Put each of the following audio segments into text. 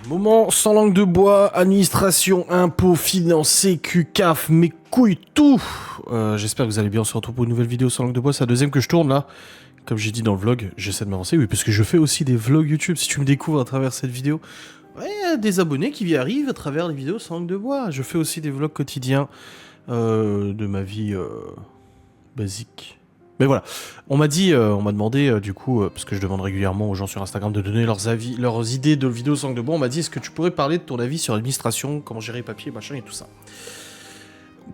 Moment sans langue de bois, administration, impôts, finances, sécu, CAF, mes couilles, tout. J'espère que vous allez bien. On se retrouve pour une nouvelle vidéo sans langue de bois. C'est la deuxième que je tourne là. Comme j'ai dit dans le vlog, j'essaie de m'avancer. Oui, parce que je fais aussi des vlogs YouTube. Si tu me découvres à travers cette vidéo, ouais, y a des abonnés qui y arrivent à travers les vidéos sans langue de bois. Je fais aussi des vlogs quotidiens de ma vie basique. Mais voilà, on m'a demandé du coup, parce que je demande régulièrement aux gens sur Instagram de donner leurs avis, leurs idées de vidéos sans langue de bois. On m'a dit, est-ce que tu pourrais parler de ton avis sur l'administration, comment gérer les papiers, machin et tout ça.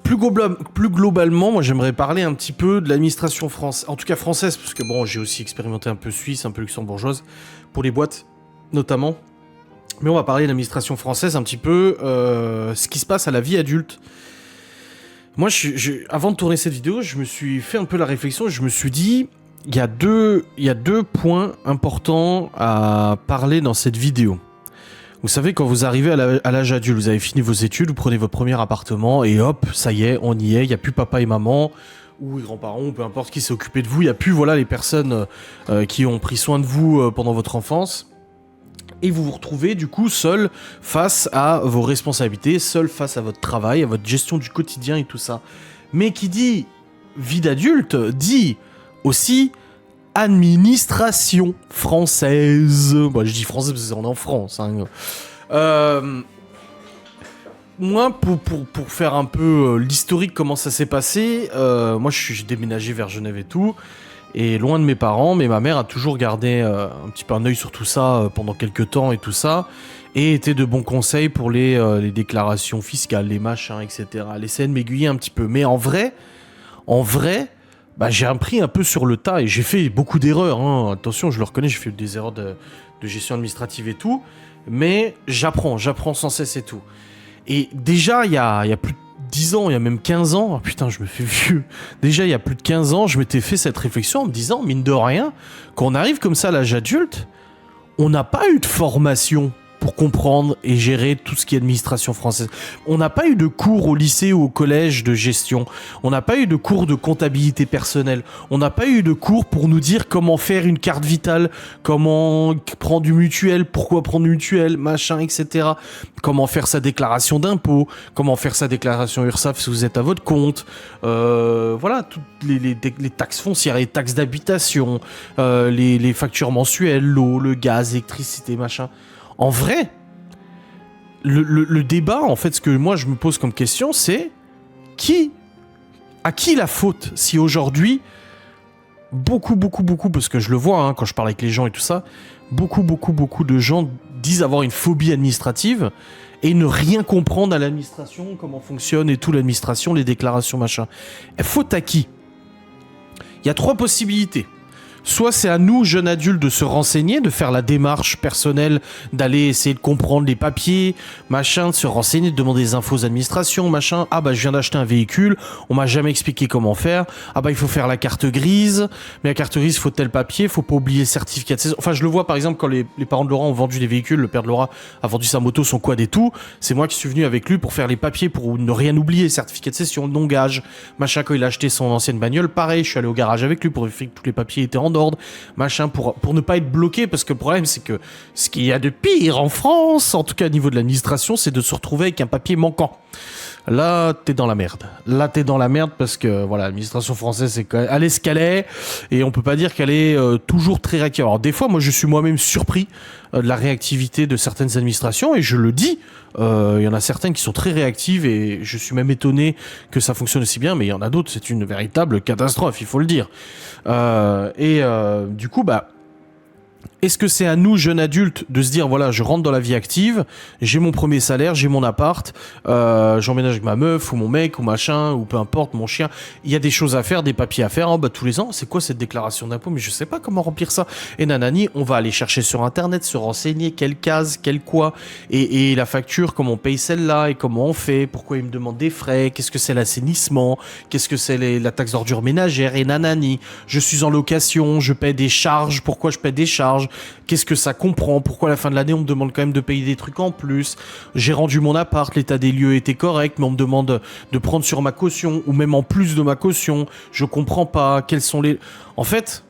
Plus globalement, moi j'aimerais parler un petit peu de l'administration française, en tout cas française, parce que bon, j'ai aussi expérimenté un peu suisse, un peu luxembourgeoise, pour les boîtes notamment. Mais on va parler de l'administration française un petit peu, ce qui se passe à la vie adulte. Moi, avant de tourner cette vidéo, je me suis fait un peu la réflexion, je me suis dit, il y a deux points importants à parler dans cette vidéo. Vous savez, quand vous arrivez à l'âge adulte, vous avez fini vos études, vous prenez votre premier appartement et hop, ça y est, on y est, il n'y a plus papa et maman, ou les grands-parents, ou peu importe qui s'est occupé de vous, il n'y a plus voilà, les personnes qui ont pris soin de vous pendant votre enfance. Et vous vous retrouvez du coup seul face à vos responsabilités, seul face à votre travail, à votre gestion du quotidien et tout ça. Mais qui dit vie d'adulte, dit aussi administration française. Bon, je dis française parce qu'on est en France. Hein. Moi, pour faire un peu l'historique, comment ça s'est passé, moi j'ai déménagé vers Genève et tout. Et loin de mes parents, mais ma mère a toujours gardé un petit peu un œil sur tout ça pendant quelques temps et tout ça, et était de bons conseils pour les déclarations fiscales, les machins, etc. Elle essayait de m'aiguiller un petit peu. Mais en vrai, bah, j'ai appris un peu sur le tas et j'ai fait beaucoup d'erreurs. Hein. Attention, je le reconnais, j'ai fait des erreurs de gestion administrative et tout, mais j'apprends sans cesse et tout. Et déjà, il y a plus de 10 ans, il y a même 15 ans, oh putain, je me fais vieux. Déjà, il y a plus de 15 ans, je m'étais fait cette réflexion en me disant, mine de rien, quand on arrive comme ça à l'âge adulte, on n'a pas eu de formation pour comprendre et gérer tout ce qui est administration française. On n'a pas eu de cours au lycée ou au collège de gestion. On n'a pas eu de cours de comptabilité personnelle. On n'a pas eu de cours pour nous dire comment faire une carte vitale, comment prendre du mutuel, pourquoi prendre du mutuel, machin, etc. Comment faire sa déclaration d'impôt, comment faire sa déclaration URSSAF si vous êtes à votre compte. Voilà, toutes les taxes foncières, les taxes d'habitation, les factures mensuelles, l'eau, le gaz, l'électricité, machin. En vrai, le débat, en fait, ce que moi je me pose comme question, c'est à qui la faute si aujourd'hui, beaucoup, parce que je le vois hein, quand je parle avec les gens et tout ça, beaucoup de gens disent avoir une phobie administrative et ne rien comprendre à l'administration, comment fonctionne et tout l'administration, les déclarations, machin. Faute à qui? Il y a 3 possibilités. Soit c'est à nous, jeunes adultes, de se renseigner, de faire la démarche personnelle, d'aller essayer de comprendre les papiers, machin, de se renseigner, de demander des infos aux administrations, machin. Ah bah je viens d'acheter un véhicule, on m'a jamais expliqué comment faire. Ah bah il faut faire la carte grise, mais la carte grise, faut tel papier, faut pas oublier le certificat de saison. Enfin je le vois par exemple quand les parents de Laura ont vendu des véhicules, le père de Laura a vendu sa moto, son quad et tout. C'est moi qui suis venu avec lui pour faire les papiers, pour ne rien oublier, certificat de cession, non-gage, machin. Quand il a acheté son ancienne bagnole, pareil, je suis allé au garage avec lui pour vérifier que tous les papiers étaient en ordre, machin, pour ne pas être bloqué, parce que le problème c'est que ce qu'il y a de pire en France, en tout cas au niveau de l'administration, c'est de se retrouver avec un papier manquant. Là t'es dans la merde. Parce que voilà, l'administration française c'est quand même, elle est ce qu'elle est, et on peut pas dire qu'elle est toujours très réactive. Alors des fois moi je suis moi-même surpris de la réactivité de certaines administrations, et je le dis, il y en a certaines qui sont très réactives et je suis même étonné que ça fonctionne aussi bien, mais il y en a d'autres, c'est une véritable catastrophe, il faut le dire. Du coup bah, est-ce que c'est à nous, jeunes adultes, de se dire, voilà, je rentre dans la vie active, j'ai mon premier salaire, j'ai mon appart, j'emménage avec ma meuf, ou mon mec, ou machin, ou peu importe, mon chien, il y a des choses à faire, des papiers à faire, oh, bah, tous les ans, c'est quoi cette déclaration d'impôt? Mais je sais pas comment remplir ça. Et nanani, on va aller chercher sur internet, se renseigner, quelle case, quelle quoi, et la facture, comment on paye celle-là, et comment on fait, pourquoi il me demande des frais, qu'est-ce que c'est l'assainissement, qu'est-ce que c'est la taxe d'ordure ménagère, et nanani, je suis en location, je paie des charges, pourquoi je paie des charges, qu'est-ce que ça comprend, pourquoi à la fin de l'année on me demande quand même de payer des trucs en plus, j'ai rendu mon appart, l'état des lieux était correct, mais on me demande de prendre sur ma caution, ou même en plus de ma caution, je comprends pas, quels sont les... En fait,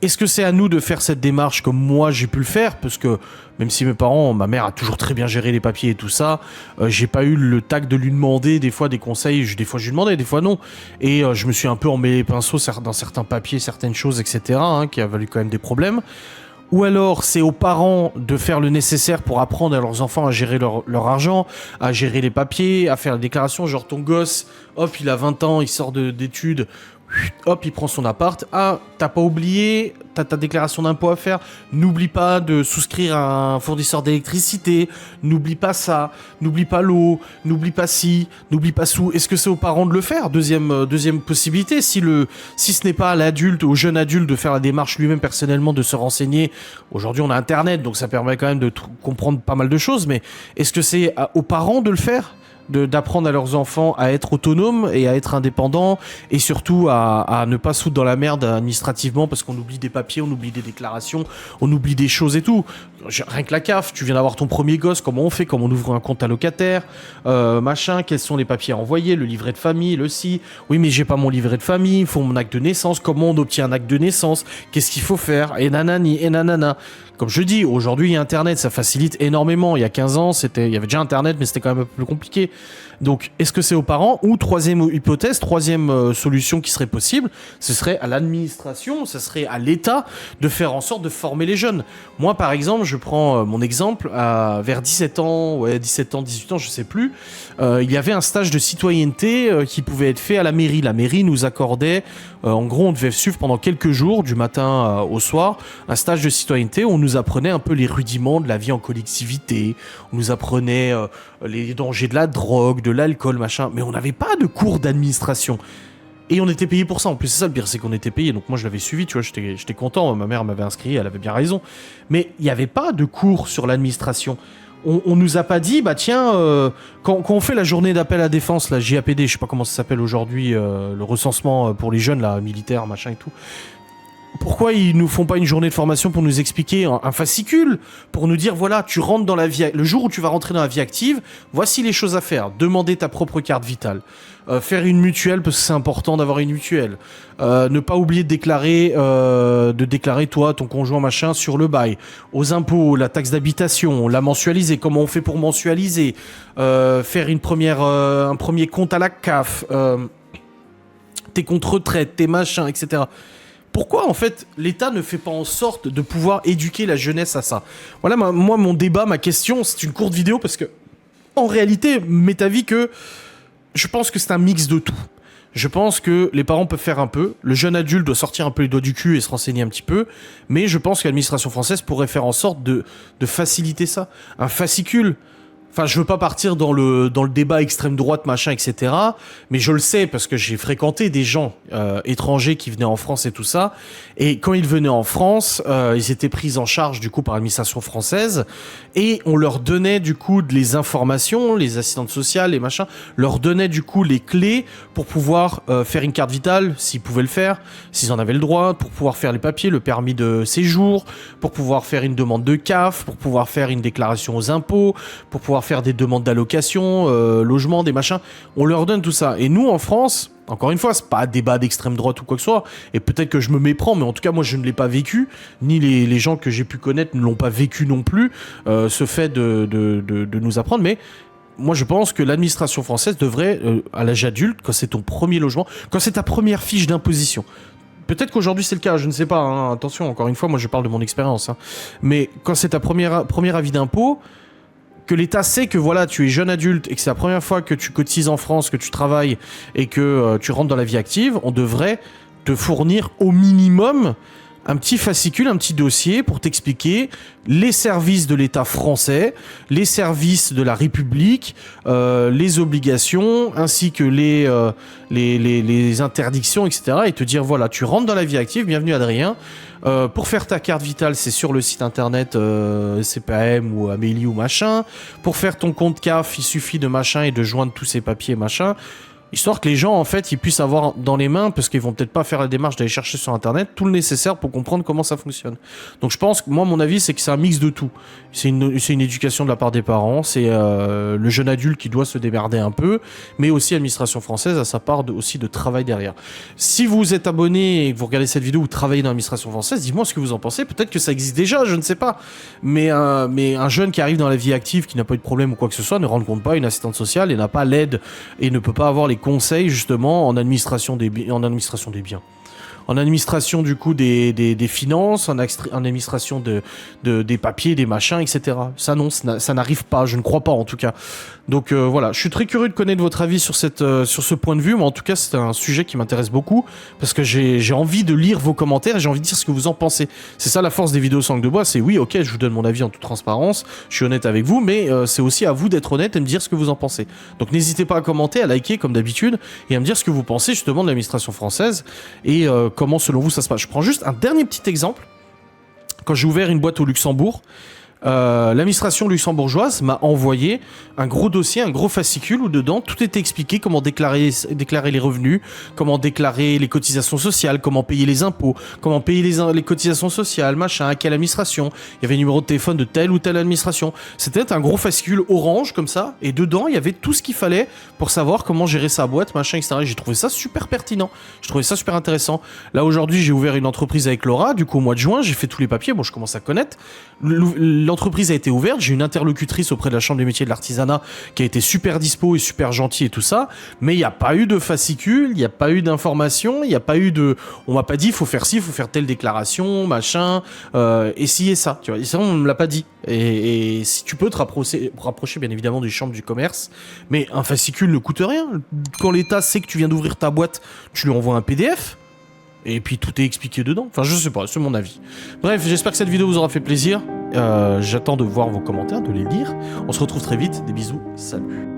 est-ce que c'est à nous de faire cette démarche comme moi j'ai pu le faire? Parce que même si ma mère a toujours très bien géré les papiers et tout ça, j'ai pas eu le tact de lui demander des fois des conseils, des fois je lui demandais, des fois non. Et je me suis un peu emmêlé les pinceaux dans certains papiers, certaines choses, etc., hein, qui a valu quand même des problèmes. Ou alors c'est aux parents de faire le nécessaire pour apprendre à leurs enfants à gérer leur argent, à gérer les papiers, à faire la déclaration. Genre ton gosse, hop, il a 20 ans, il sort d'études, hop, il prend son appart. Ah, t'as pas oublié, t'as ta déclaration d'impôt à faire. N'oublie pas de souscrire à un fournisseur d'électricité. N'oublie pas ça. N'oublie pas l'eau. N'oublie pas ci. N'oublie pas sous. Est-ce que c'est aux parents de le faire? Deuxième possibilité. Si ce n'est pas à l'adulte, au jeune adulte de faire la démarche lui-même personnellement, de se renseigner. Aujourd'hui, on a Internet, donc ça permet quand même de comprendre pas mal de choses. Mais est-ce que c'est aux parents de le faire? D'apprendre à leurs enfants à être autonomes et à être indépendants et surtout à ne pas se foutre dans la merde administrativement parce qu'on oublie des papiers, on oublie des déclarations, on oublie des choses et tout. Rien que la CAF, tu viens d'avoir ton premier gosse, comment on fait, comment on ouvre un compte allocataire, machin, quels sont les papiers à envoyer, le livret de famille, le si, oui mais j'ai pas mon livret de famille, il faut mon acte de naissance, comment on obtient un acte de naissance, qu'est-ce qu'il faut faire, et nanani, et nanana. Comme je dis, aujourd'hui, il y a Internet, ça facilite énormément. Il y a 15 ans, il y avait déjà Internet, mais c'était quand même un peu plus compliqué. Donc, est-ce que c'est aux parents? Ou troisième hypothèse, troisième solution qui serait possible, ce serait à l'administration, ce serait à l'État de faire en sorte de former les jeunes. Moi, par exemple, je prends mon exemple, vers 17 ans, 18 ans, je sais plus, il y avait un stage de citoyenneté qui pouvait être fait à la mairie. La mairie nous accordait, en gros, on devait suivre pendant quelques jours, du matin au soir, un stage de citoyenneté où on nous apprenait un peu les rudiments de la vie en collectivité, on nous apprenait les dangers de la drogue, de l'alcool, machin, mais on n'avait pas de cours d'administration. Et on était payé pour ça. En plus, c'est ça le pire, c'est qu'on était payé. Donc moi, je l'avais suivi, tu vois, j'étais content. Ma mère m'avait inscrit, elle avait bien raison. Mais il n'y avait pas de cours sur l'administration. On nous a pas dit, bah tiens, quand on fait la journée d'appel à défense, la JAPD, je sais pas comment ça s'appelle aujourd'hui, le recensement pour les jeunes, là, militaires, machin et tout. Pourquoi ils nous font pas une journée de formation pour nous expliquer un fascicule, pour nous dire voilà, tu rentres dans la vie, le jour où tu vas rentrer dans la vie active, voici les choses à faire. Demander ta propre carte vitale, faire une mutuelle parce que c'est important d'avoir une mutuelle, ne pas oublier de déclarer toi, ton conjoint machin sur le bail, aux impôts, la taxe d'habitation, la mensualiser. Comment on fait pour mensualiser, faire un premier compte à la CAF, tes comptes retraite, tes machins, etc. Pourquoi, en fait, l'État ne fait pas en sorte de pouvoir éduquer la jeunesse à ça? Voilà, moi, mon débat, ma question, c'est une courte vidéo parce que, en réalité, m'est avis que je pense que c'est un mix de tout. Je pense que les parents peuvent faire un peu, le jeune adulte doit sortir un peu les doigts du cul et se renseigner un petit peu, mais je pense que l'administration française pourrait faire en sorte de faciliter ça. Un fascicule. Enfin, je veux pas partir dans le débat extrême droite, machin, etc. Mais je le sais parce que j'ai fréquenté des gens étrangers qui venaient en France et tout ça. Et quand ils venaient en France, ils étaient pris en charge du coup par l'administration française et on leur donnait du coup les informations, les assistantes sociales, les machins, leur donnaient du coup les clés pour pouvoir faire une carte vitale s'ils pouvaient le faire, s'ils en avaient le droit, pour pouvoir faire les papiers, le permis de séjour, pour pouvoir faire une demande de CAF, pour pouvoir faire une déclaration aux impôts, pour pouvoir faire des demandes d'allocation, logement, des machins. On leur donne tout ça. Et nous, en France, encore une fois, c'est pas un débat d'extrême droite ou quoi que ce soit, et peut-être que je me méprends, mais en tout cas, moi, je ne l'ai pas vécu, ni les gens que j'ai pu connaître ne l'ont pas vécu non plus, ce fait de nous apprendre, mais moi, je pense que l'administration française devrait, à l'âge adulte, quand c'est ton premier logement, quand c'est ta première fiche d'imposition, peut-être qu'aujourd'hui c'est le cas, je ne sais pas, hein, attention, encore une fois, moi je parle de mon expérience, hein, mais quand c'est ta première avis d'impôt, que l'État sait que voilà, tu es jeune adulte et que c'est la première fois que tu cotises en France, que tu travailles et que tu rentres dans la vie active, on devrait te fournir au minimum un petit fascicule, un petit dossier pour t'expliquer les services de l'État français, les services de la République, les obligations, ainsi que les interdictions, etc. Et te dire, voilà, tu rentres dans la vie active, bienvenue Adrien. Pour faire ta carte vitale, c'est sur le site internet CPAM ou Amélie ou machin. Pour faire ton compte CAF, il suffit de machin et de joindre tous ces papiers machin. histoire que les gens, en fait, ils puissent avoir dans les mains, parce qu'ils vont peut-être pas faire la démarche d'aller chercher sur Internet, tout le nécessaire pour comprendre comment ça fonctionne. Donc je pense que, moi, mon avis, c'est que c'est un mix de tout. C'est une éducation de la part des parents, c'est le jeune adulte qui doit se démerder un peu, mais aussi l'administration française a sa part aussi de travail derrière. Si vous êtes abonné et que vous regardez cette vidéo ou travaillez dans l'administration française, dites-moi ce que vous en pensez. Peut-être que ça existe déjà, je ne sais pas. Mais un jeune qui arrive dans la vie active, qui n'a pas eu de problème ou quoi que ce soit, ne rencontre pas une assistante sociale et n'a pas l'aide et ne peut pas avoir les conseils justement en administration des biens. En administration du coup des finances, en administration des papiers, des machins, etc. Ça non, ça n'arrive pas, je ne crois pas en tout cas. Donc voilà, je suis très curieux de connaître votre avis sur ce point de vue, mais en tout cas c'est un sujet qui m'intéresse beaucoup, parce que j'ai envie de lire vos commentaires et j'ai envie de dire ce que vous en pensez. C'est ça la force des vidéos sans langue de bois, c'est oui, ok, je vous donne mon avis en toute transparence, je suis honnête avec vous, mais c'est aussi à vous d'être honnête et me dire ce que vous en pensez. Donc n'hésitez pas à commenter, à liker comme d'habitude, et à me dire ce que vous pensez justement de l'administration française, et comment selon vous ça se passe. Je prends juste un dernier petit exemple. Quand j'ai ouvert une boîte au Luxembourg, l'administration luxembourgeoise m'a envoyé un gros dossier, un gros fascicule où dedans tout était expliqué, comment déclarer les revenus, comment déclarer les cotisations sociales, comment payer les impôts, comment payer les cotisations sociales, machin, à quelle administration. Il y avait le numéro de téléphone de telle ou telle administration. C'était un gros fascicule orange comme ça, et dedans il y avait tout ce qu'il fallait pour savoir comment gérer sa boîte, machin, etc. Et j'ai trouvé ça super pertinent, je trouvais ça super intéressant. Là aujourd'hui j'ai ouvert une entreprise avec Laura, du coup au mois de juin j'ai fait tous les papiers, bon je commence à connaître. L'entreprise a été ouverte, j'ai une interlocutrice auprès de la Chambre des métiers de l'artisanat qui a été super dispo et super gentille et tout ça, mais il n'y a pas eu de fascicule, il n'y a pas eu d'information, il n'y a pas eu de... On m'a pas dit, il faut faire ci, il faut faire telle déclaration, machin, et ci et ça, tu vois, et ça on me l'a pas dit. Et si tu peux te rapprocher bien évidemment du chambre du commerce, mais un fascicule ne coûte rien. Quand l'État sait que tu viens d'ouvrir ta boîte, tu lui envoies un PDF, et puis tout est expliqué dedans. Enfin, je sais pas, c'est mon avis. Bref, j'espère que cette vidéo vous aura fait plaisir. J'attends de voir vos commentaires, de les lire. On se retrouve très vite. Des bisous. Salut.